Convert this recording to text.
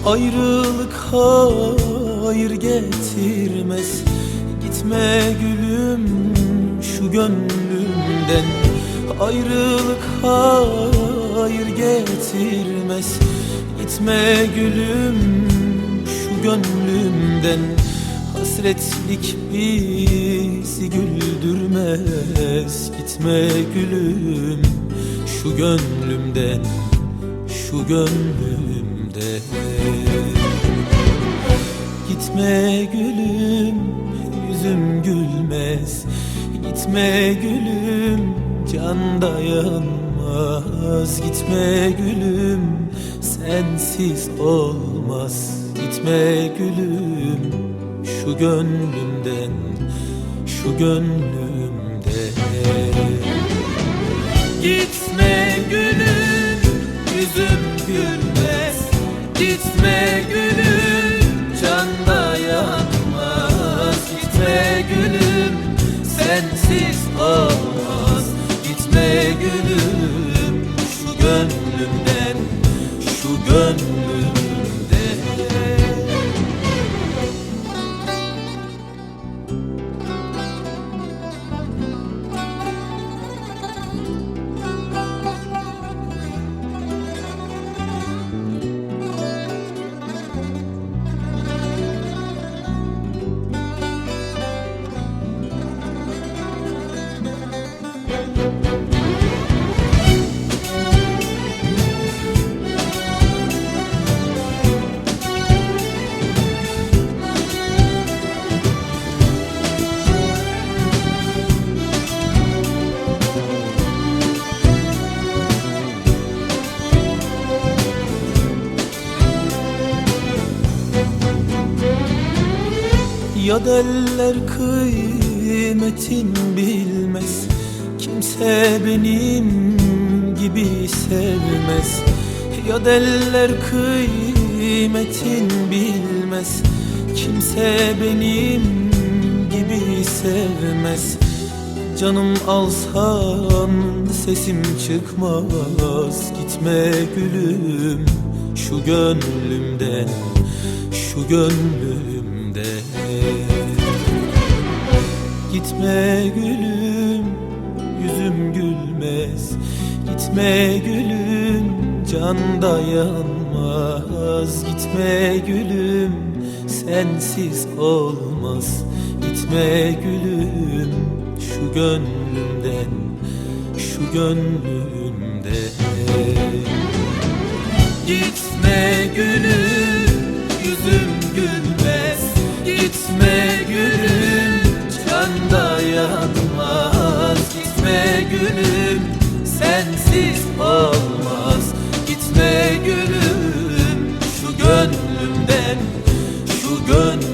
Ayrılık hayır getirmez. Gitme gülüm şu gönlümden. Ayrılık hayır getirmez. Gitme gülüm şu gönlümden. Hasretlik bizi güldürmez. Gitme gülüm şu gönlümden, şu gönlümden. Gitme gülüm, yüzüm gülmez. Gitme gülüm, can dayanmaz. Gitme gülüm, sensiz olmaz. Gitme gülüm, şu gönlümden, şu gönlümden. Gitme gülüm, yüzüm gülmez. Gitme gülüm, can dayanmaz. Gitme gülüm, sensiz olmaz. Gitme gülüm, şu gönlümden, şu gönlümden. Ya derler kıymetin bilmez. Kimse benim gibi sevmez. Ya derler kıymetin bilmez. Kimse benim gibi sevmez. Canım alsan sesim çıkmaz. Gitme gülüm şu gönlümden, şu gönlümden. Gitme gülüm, yüzüm gülmez. Gitme gülüm, can dayanmaz. Gitme gülüm, sensiz olmaz. Gitme gülüm, şu gönlümden, şu gönlümden. Gitme gülüm, yüzüm gülmez. Gitme gülüm, can dayanmaz. Gitme gülüm, sensiz olmaz. Gitme gülüm, şu gönlümden, şu gönlümden.